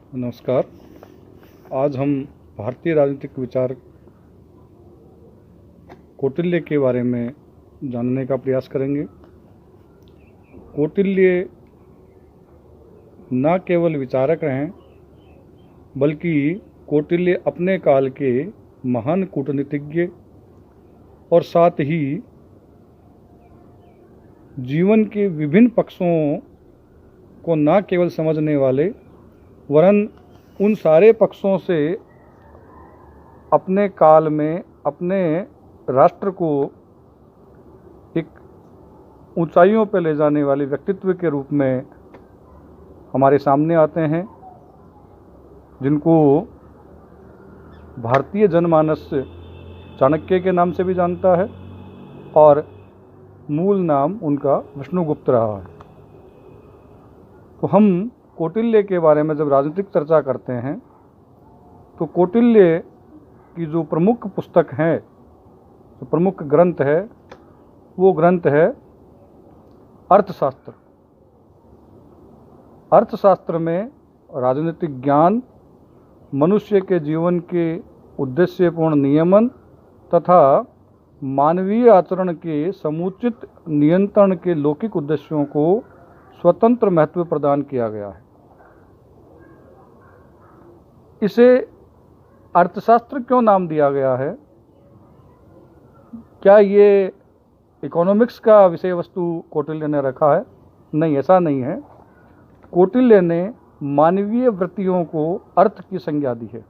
नमस्कार। आज हम भारतीय राजनीतिक विचार कौटिल्य के बारे में जानने का प्रयास करेंगे। कौटिल्य न केवल विचारक हैं, बल्कि कौटिल्य अपने काल के महान कूटनीतिज्ञ और साथ ही जीवन के विभिन्न पक्षों को न केवल समझने वाले, वरन उन सारे पक्षों से अपने काल में अपने राष्ट्र को एक ऊंचाइयों पर ले जाने वाले व्यक्तित्व के रूप में हमारे सामने आते हैं, जिनको भारतीय जनमानस चाणक्य के नाम से भी जानता है और मूल नाम उनका विष्णुगुप्त रहा है। तो हम कौटिल्य के बारे में जब राजनीतिक चर्चा करते हैं तो कौटिल्य की जो प्रमुख पुस्तक है, जो प्रमुख ग्रंथ है, वो ग्रंथ है अर्थशास्त्र। अर्थशास्त्र में राजनीतिक ज्ञान, मनुष्य के जीवन के उद्देश्यपूर्ण नियमन तथा मानवीय आचरण के समुचित नियंत्रण के लौकिक उद्देश्यों को स्वतंत्र महत्व प्रदान किया गया है। इसे अर्थशास्त्र क्यों नाम दिया गया है? क्या ये इकोनॉमिक्स का विषय वस्तु कौटिल्य ने रखा है? नहीं, ऐसा नहीं है। कौटिल्य ने मानवीय वृत्तियों को अर्थ की संज्ञा दी है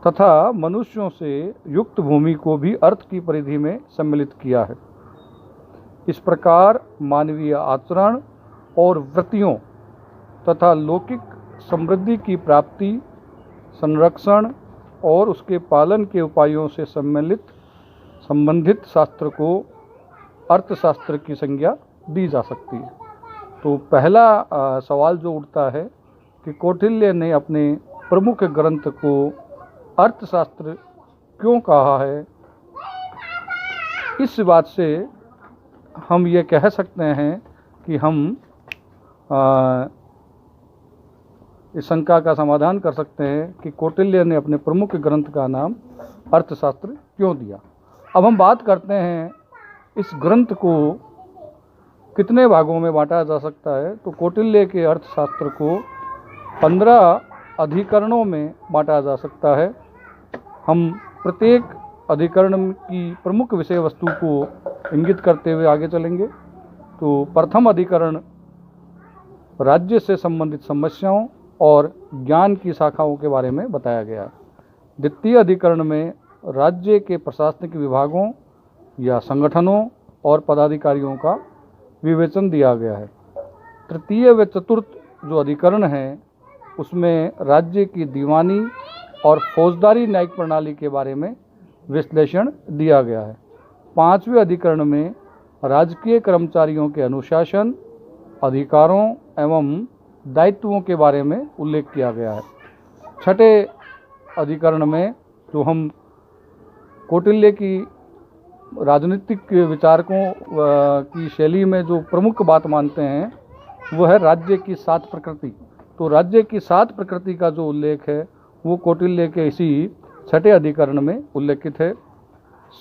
तथा मनुष्यों से युक्त भूमि को भी अर्थ की परिधि में सम्मिलित किया है। इस प्रकार मानवीय आचरण और वृत्तियों तथा लौकिक समृद्धि की प्राप्ति, संरक्षण और उसके पालन के उपायों से संबंधित शास्त्र को अर्थशास्त्र की संज्ञा दी जा सकती है। तो पहला सवाल जो उठता है कि कौटिल्य ने अपने प्रमुख ग्रंथ को अर्थशास्त्र क्यों कहा है? इस बात से हम ये कह सकते हैं कि हम इस शंका का समाधान कर सकते हैं कि कौटिल्य ने अपने प्रमुख ग्रंथ का नाम अर्थशास्त्र क्यों दिया। अब हम बात करते हैं इस ग्रंथ को कितने भागों में बांटा जा सकता है। तो कौटिल्य के अर्थशास्त्र को 15 अधिकरणों में बांटा जा सकता है। हम प्रत्येक अधिकरण की प्रमुख विषय वस्तु को इंगित करते हुए आगे चलेंगे। तो प्रथम अधिकरण राज्य से संबंधित समस्याओं और ज्ञान की शाखाओं के बारे में बताया गया। द्वितीय अधिकरण में राज्य के प्रशासनिक विभागों या संगठनों और पदाधिकारियों का विवेचन दिया गया है। तृतीय व चतुर्थ जो अधिकरण हैं, उसमें राज्य की दीवानी और फौजदारी न्यायिक प्रणाली के बारे में विश्लेषण दिया गया है। पांचवें अधिकरण में राजकीय कर्मचारियों के अनुशासन, अधिकारों एवं दायित्वों के बारे में उल्लेख किया गया है। छठे अधिकरण में जो हम कौटिल्य की राजनीतिक विचारकों की शैली में जो प्रमुख बात मानते हैं, वो है राज्य की 7 प्रकृति। तो राज्य की 7 प्रकृति का जो उल्लेख है वो कौटिल्य के इसी छठे अधिकरण में उल्लेखित है।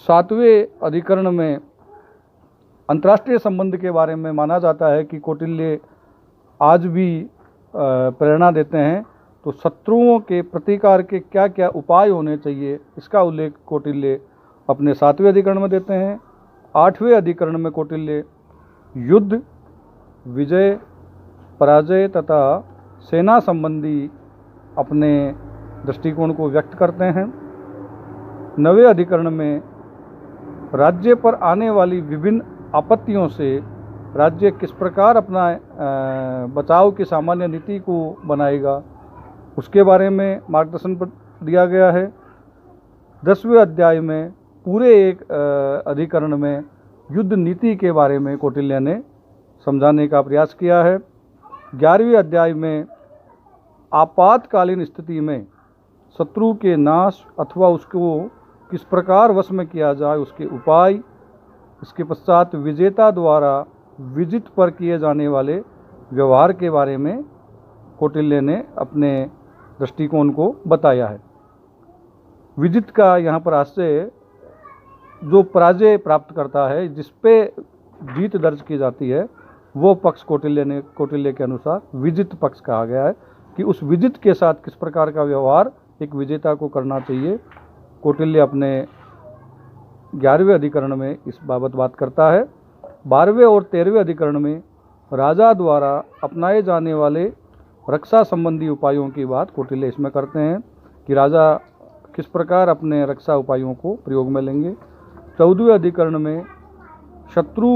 7वें अधिकरण में अंतर्राष्ट्रीय संबंध के बारे में माना जाता है कि कौटिल्य आज भी प्रेरणा देते हैं। तो शत्रुओं के प्रतिकार के क्या क्या उपाय होने चाहिए, इसका उल्लेख कौटिल्य अपने 7वें अधिकरण में देते हैं। 8वें अधिकरण में कौटिल्य युद्ध, विजय, पराजय तथा सेना संबंधी अपने दृष्टिकोण को व्यक्त करते हैं। 9वें अधिकरण में राज्य पर आने वाली विभिन्न आपत्तियों से राज्य किस प्रकार अपना बचाव की सामान्य नीति को बनाएगा, उसके बारे में मार्गदर्शन दिया गया है। 10वें अध्याय में पूरे एक अधिकरण में युद्ध नीति के बारे में कौटिल्य ने समझाने का प्रयास किया है। 11वें अध्याय में आपातकालीन स्थिति में शत्रु के नाश अथवा उसको किस प्रकार वश में किया जाए, उसके उपाय। इसके पश्चात विजेता द्वारा विजित पर किए जाने वाले व्यवहार के बारे में कौटिल्य ने अपने दृष्टिकोण को बताया है। विजित का यहाँ पर आशय जो पराजय प्राप्त करता है, जिस पे जीत दर्ज की जाती है, वो पक्ष कौटिल्य के अनुसार विजित पक्ष कहा गया है कि उस विजित के साथ किस प्रकार का व्यवहार एक विजेता को करना चाहिए। कौटिल्य अपने 11वें अधिकरण में इस बाबत बात करता है। 12वें और 13वें अधिकरण में राजा द्वारा अपनाए जाने वाले रक्षा संबंधी उपायों की बात कौटिल्य इसमें करते हैं कि राजा किस प्रकार अपने रक्षा उपायों को प्रयोग में लेंगे। 14वें अधिकरण में शत्रु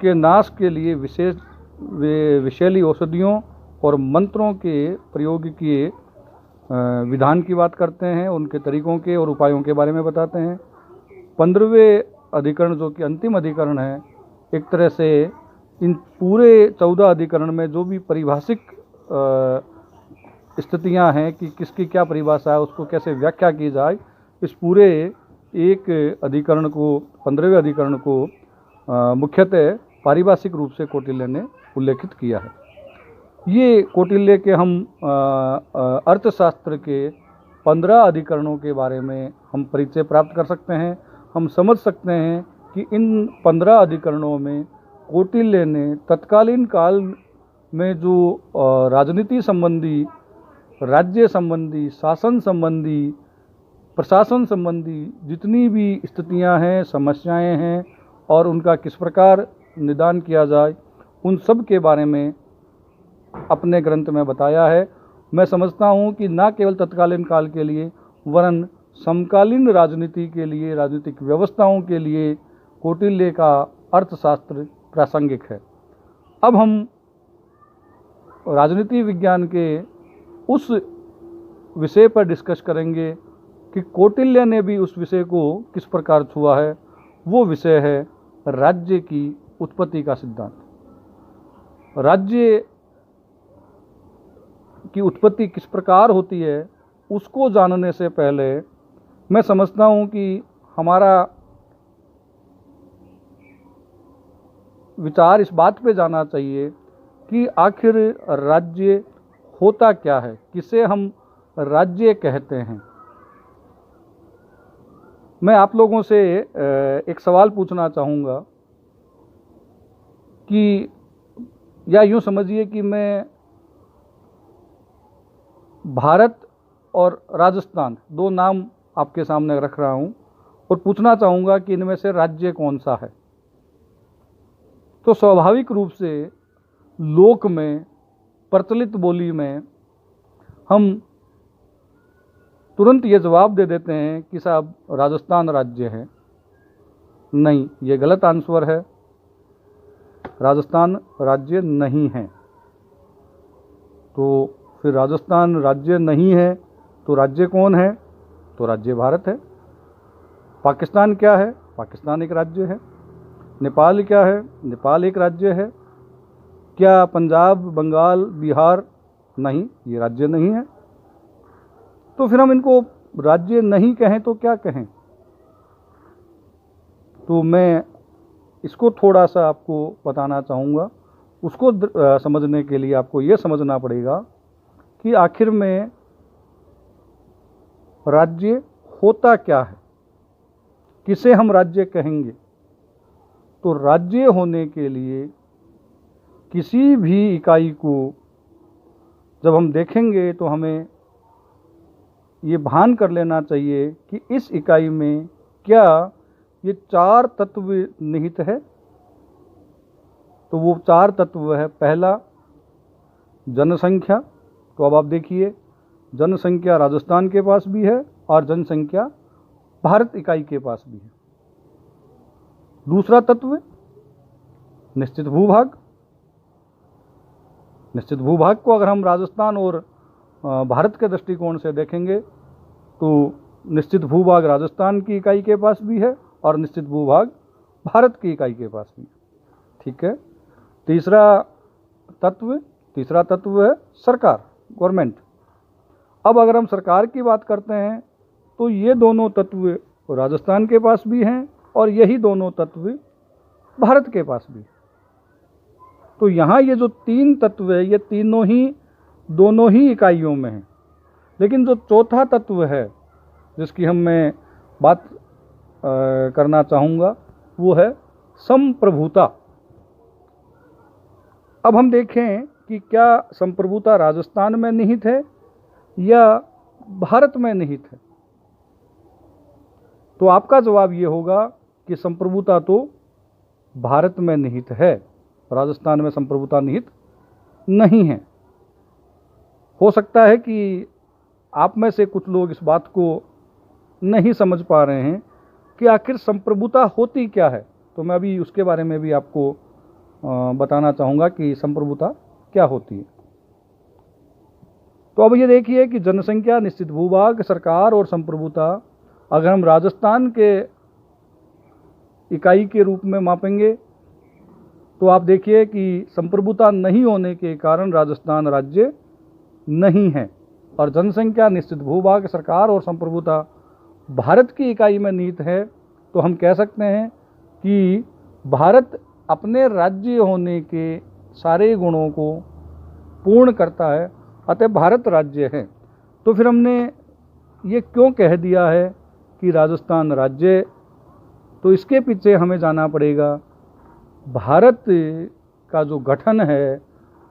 के नाश के लिए विषैली औषधियों और मंत्रों के प्रयोग किए विधान की बात करते हैं, उनके तरीकों के और उपायों के बारे में बताते हैं। 15वें अधिकरण जो कि अंतिम अधिकरण है, एक तरह से इन पूरे 14 अधिकरण में जो भी पारिभाषिक स्थितियां हैं कि किसकी क्या परिभाषा है, उसको कैसे व्याख्या की जाए, इस पूरे एक अधिकरण को, 15वें अधिकरण को मुख्यतः पारिभाषिक रूप से कौटिल्य ने उल्लेखित किया है। ये कौटिल्य के हम अर्थशास्त्र के 15 अधिकरणों के बारे में हम परिचय प्राप्त कर सकते हैं। हम समझ सकते हैं कि इन 15 अधिकरणों में कौटिल्य ने तत्कालीन काल में जो राजनीति संबंधी, राज्य संबंधी, शासन संबंधी, प्रशासन संबंधी जितनी भी स्थितियां हैं, समस्याएं हैं और उनका किस प्रकार निदान किया जाए, उन सब के बारे में अपने ग्रंथ में बताया है। मैं समझता हूं कि न केवल तत्कालीन काल के लिए वरन समकालीन राजनीति के लिए, राजनीतिक व्यवस्थाओं के लिए कौटिल्य का अर्थशास्त्र प्रासंगिक है। अब हम राजनीति विज्ञान के उस विषय पर डिस्कस करेंगे कि कौटिल्य ने भी उस विषय को किस प्रकार छुआ है। वो विषय है राज्य की उत्पत्ति का सिद्धांत। राज्य की उत्पत्ति किस प्रकार होती है, उसको जानने से पहले मैं समझता हूँ कि हमारा विचार इस बात पे जाना चाहिए कि आखिर राज्य होता क्या है, किसे हम राज्य कहते हैं। मैं आप लोगों से एक सवाल पूछना चाहूँगा कि, या यूँ समझिए कि मैं भारत और राजस्थान, दो नाम आपके सामने रख रहा हूँ और पूछना चाहूँगा कि इनमें से राज्य कौन सा है। तो स्वाभाविक रूप से लोक में, प्रचलित बोली में हम तुरंत ये जवाब दे देते हैं कि साहब राजस्थान राज्य है। नहीं, ये गलत आंसर है। राजस्थान राज्य नहीं है। तो फिर राजस्थान राज्य नहीं है तो राज्य कौन है? तो राज्य भारत है। पाकिस्तान क्या है? पाकिस्तान एक राज्य है। नेपाल क्या है? नेपाल एक राज्य है। क्या पंजाब, बंगाल, बिहार? नहीं, ये राज्य नहीं है। तो फिर हम इनको राज्य नहीं कहें तो क्या कहें? तो मैं इसको थोड़ा सा आपको बताना चाहूँगा। उसको समझने के लिए आपको ये समझना पड़ेगा कि आखिर में राज्य होता क्या है, किसे हम राज्य कहेंगे। तो राज्य होने के लिए किसी भी इकाई को जब हम देखेंगे तो हमें ये भान कर लेना चाहिए कि इस इकाई में क्या ये 4 तत्व निहित है। तो वो 4 तत्व है। पहला, जनसंख्या। तो अब आप देखिए, जनसंख्या राजस्थान के पास भी है और जनसंख्या भारत इकाई के पास भी है। दूसरा तत्व, निश्चित भूभाग। निश्चित भूभाग को अगर हम राजस्थान और भारत के दृष्टिकोण से देखेंगे तो निश्चित भूभाग राजस्थान की इकाई के पास भी है और निश्चित भूभाग भारत की इकाई के पास भी है। ठीक है। तीसरा तत्व है सरकार, गवर्नमेंट। अब अगर हम सरकार की बात करते हैं तो ये दोनों तत्व राजस्थान के पास भी हैं और यही दोनों तत्व भारत के पास भी। तो यहाँ ये जो 3 तत्व है, ये तीनों ही दोनों ही इकाइयों में है। लेकिन जो चौथा तत्व है जिसकी मैं बात करना चाहूँगा वो है संप्रभुता। अब हम देखें कि क्या संप्रभुता राजस्थान में निहित है या भारत में निहित है। तो आपका जवाब ये होगा कि संप्रभुता तो भारत में निहित है, राजस्थान में संप्रभुता निहित नहीं है। हो सकता है कि आप में से कुछ लोग इस बात को नहीं समझ पा रहे हैं कि आखिर संप्रभुता होती क्या है। तो मैं अभी उसके बारे में भी आपको बताना चाहूँगा कि संप्रभुता क्या होती है। तो अब ये देखिए कि जनसंख्या, निश्चित भूभाग, सरकार और संप्रभुता अगर हम राजस्थान के इकाई के रूप में मापेंगे तो आप देखिए कि संप्रभुता नहीं होने के कारण राजस्थान राज्य नहीं है, और जनसंख्या, निश्चित भूभाग, सरकार और संप्रभुता भारत की इकाई में निहित है। तो हम कह सकते हैं कि भारत अपने राज्य होने के सारे गुणों को पूर्ण करता है, अतः भारत राज्य है। तो फिर हमने ये क्यों कह दिया है कि राजस्थान राज्य, तो इसके पीछे हमें जाना पड़ेगा। भारत का जो गठन है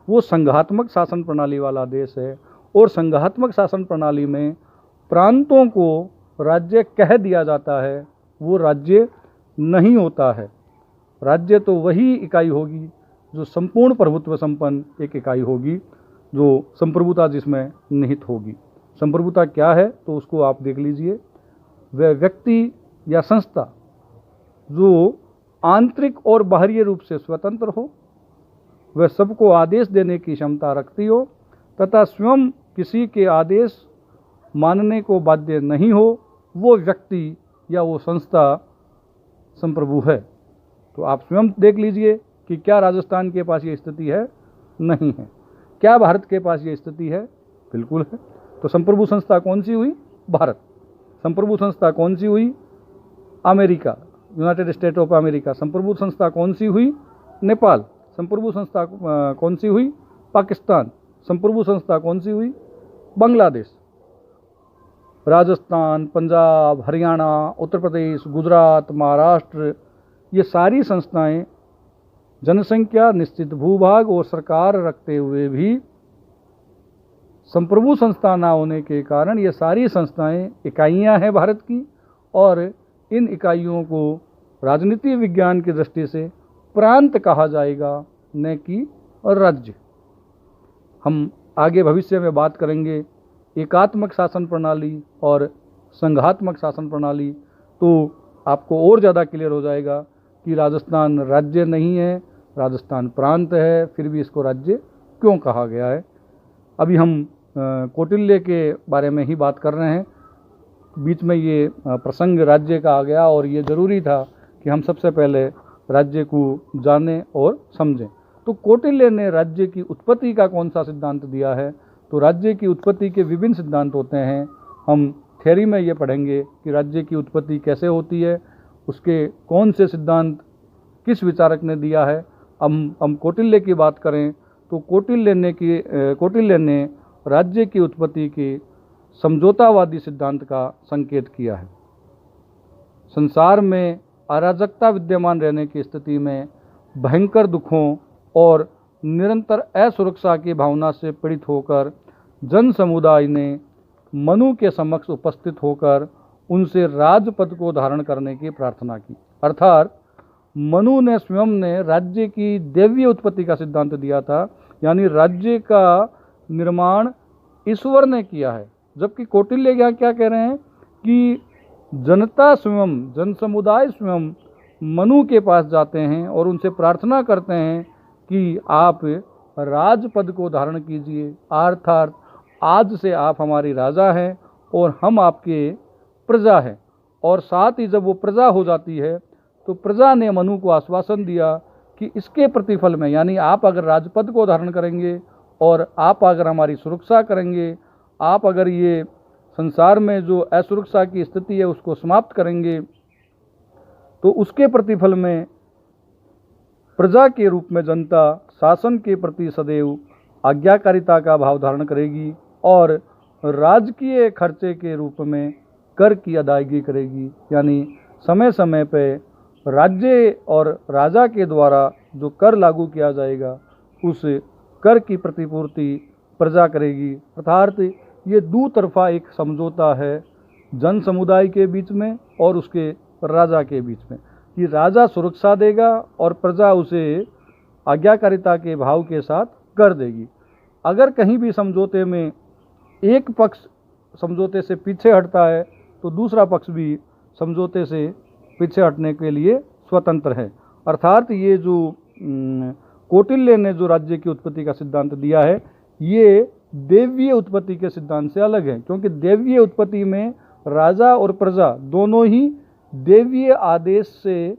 वो संघात्मक शासन प्रणाली वाला देश है, और संघात्मक शासन प्रणाली में प्रांतों को राज्य कह दिया जाता है, वो राज्य नहीं होता है। राज्य तो वही इकाई होगी जो संपूर्ण प्रभुत्व संपन्न एक इकाई होगी, जो संप्रभुता जिसमें निहित होगी। संप्रभुता क्या है तो उसको आप देख लीजिए। वह व्यक्ति या संस्था जो आंतरिक और बाहरी रूप से स्वतंत्र हो, वह सबको आदेश देने की क्षमता रखती हो तथा स्वयं किसी के आदेश मानने को बाध्य नहीं हो, वो व्यक्ति या वो संस्था संप्रभु है। तो आप स्वयं देख लीजिए कि क्या राजस्थान के पास ये स्थिति है? नहीं है। क्या भारत के पास ये स्थिति है? बिल्कुल है। तो संप्रभु संस्था कौन सी हुई? भारत। संप्रभु संस्था कौन सी हुई? America, United state of America. संप्रभु संस्था कौन सी हुई? नेपाल। संप्रभु संस्था कौन सी हुई? पाकिस्तान। संप्रभु संस्था कौन सी हुई? बांग्लादेश। राजस्थान, पंजाब, हरियाणा, उत्तर प्रदेश, गुजरात, महाराष्ट्र, ये सारी संस्थाएं जनसंख्या, निश्चित भूभाग और सरकार रखते हुए भी संप्रभु संस्था ना होने के कारण ये सारी संस्थाएं इकाइयां हैं भारत की, और इन इकाइयों को राजनीति विज्ञान की दृष्टि से प्रांत कहा जाएगा, न कि राज्य। हम आगे भविष्य में बात करेंगे एकात्मक शासन प्रणाली और संघात्मक शासन प्रणाली, तो आपको और ज़्यादा क्लियर हो जाएगा कि राजस्थान राज्य नहीं है, राजस्थान प्रांत है, फिर भी इसको राज्य क्यों कहा गया है। अभी हम कौटिल्य के बारे में ही बात कर रहे हैं, बीच में ये प्रसंग राज्य का आ गया, और ये ज़रूरी था कि हम सबसे पहले राज्य को जानें और समझें। तो कौटिल्य ने राज्य की उत्पत्ति का कौन सा सिद्धांत दिया है? तो राज्य की उत्पत्ति के विभिन्न सिद्धांत होते हैं। हम थ्योरी में ये पढ़ेंगे कि राज्य की उत्पत्ति कैसे होती है, उसके कौन से सिद्धांत किस विचारक ने दिया है। हम कौटिल्य की बात करें तो कौटिल्य ने राज्य की उत्पत्ति के समझौतावादी सिद्धांत का संकेत किया है। संसार में अराजकता विद्यमान रहने की स्थिति में भयंकर दुखों और निरंतर असुरक्षा की भावना से पीड़ित होकर जन समुदाय ने मनु के समक्ष उपस्थित होकर उनसे राजपद को धारण करने की प्रार्थना की। अर्थात मनु ने स्वयं ने राज्य की दैवीय उत्पत्ति का सिद्धांत दिया था, यानी राज्य का निर्माण ईश्वर ने किया है। जबकि कौटिल्य यहाँ क्या कह रहे हैं कि जनता स्वयं, जन समुदाय स्वयं मनु के पास जाते हैं और उनसे प्रार्थना करते हैं कि आप राजपद को धारण कीजिए, अर्थात आज से आप हमारे राजा हैं और हम आपके प्रजा हैं। और साथ ही जब वो प्रजा हो जाती है तो प्रजा ने मनु को आश्वासन दिया कि इसके प्रतिफल में, यानी आप अगर राजपद को धारण करेंगे और आप अगर हमारी सुरक्षा करेंगे, आप अगर ये संसार में जो असुरक्षा की स्थिति है उसको समाप्त करेंगे, तो उसके प्रतिफल में प्रजा के रूप में जनता शासन के प्रति सदैव आज्ञाकारिता का भाव धारण करेगी और राजकीय खर्चे के रूप में कर की अदायगी करेगी। यानी समय समय पे राज्य और राजा के द्वारा जो कर लागू किया जाएगा उस कर की प्रतिपूर्ति प्रजा करेगी। अर्थात ये दो तरफा एक समझौता है जन समुदाय के बीच में और उसके राजा के बीच में, कि राजा सुरक्षा देगा और प्रजा उसे आज्ञाकारिता के भाव के साथ कर देगी। अगर कहीं भी समझौते में एक पक्ष समझौते से पीछे हटता है तो दूसरा पक्ष भी समझौते से पीछे हटने के लिए स्वतंत्र है। अर्थात ये जो कौटिल्य ने जो राज्य की उत्पत्ति का सिद्धांत दिया है ये देवीय उत्पत्ति के सिद्धांत से अलग है, क्योंकि देवीय उत्पत्ति में राजा और प्रजा दोनों ही देवीय आदेश से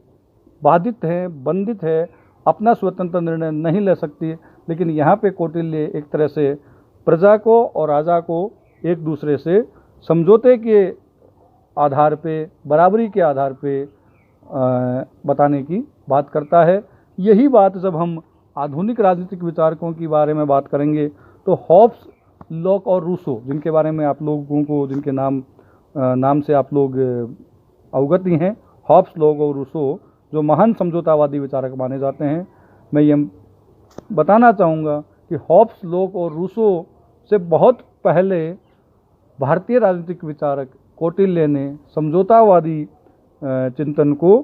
बाधित हैं, बंधित है, अपना स्वतंत्र निर्णय नहीं ले सकती। लेकिन यहाँ पे कौटिल्य एक तरह से प्रजा को और राजा को एक दूसरे से समझौते के आधार पे, बराबरी के आधार पे बताने की बात करता है। यही बात जब हम आधुनिक राजनीतिक विचारकों के बारे में बात करेंगे तो हॉब्स, लॉक और रूसो, जिनके बारे में आप लोगों को, जिनके नाम से आप लोग अवगत ही हैं, हॉब्स, लॉक और रूसो जो महान समझौतावादी विचारक माने जाते हैं, मैं ये बताना चाहूँगा कि हॉब्स, लॉक और रूसो से बहुत पहले भारतीय राजनीतिक विचारक कौटिल्य ने समझौतावादी चिंतन को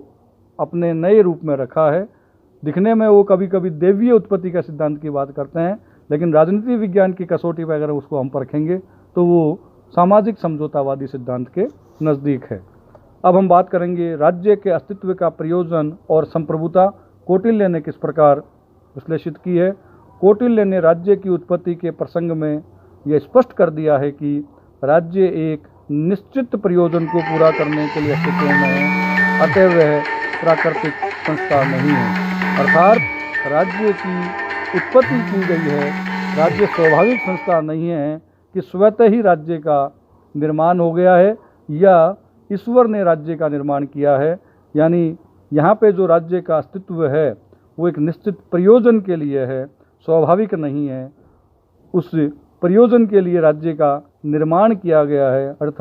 अपने नए रूप में रखा है। दिखने में वो कभी कभी देवीय उत्पत्ति का सिद्धांत की बात करते हैं, लेकिन राजनीति विज्ञान की कसौटी पर अगर उसको हम परखेंगे तो वो सामाजिक समझौतावादी सिद्धांत के नज़दीक है। अब हम बात करेंगे राज्य के अस्तित्व का प्रयोजन और संप्रभुता कौटिल्य ने किस प्रकार विश्लेषित की है। कौटिल्य ने राज्य की उत्पत्ति के प्रसंग में यह स्पष्ट कर दिया है कि राज्य एक निश्चित प्रयोजन को पूरा करने के लिए अस्तित्व में है, अतः वह प्राकृतिक संस्था नहीं है। अर्थात राज्य की उत्पत्ति की गई है, राज्य स्वाभाविक संस्था नहीं है कि स्वतः ही राज्य का निर्माण हो गया है या ईश्वर ने राज्य का निर्माण किया है। यानी यहाँ पे जो राज्य का अस्तित्व है वो एक निश्चित प्रयोजन के लिए है, स्वाभाविक नहीं है। उस प्रयोजन के लिए राज्य का निर्माण किया गया है। अर्थात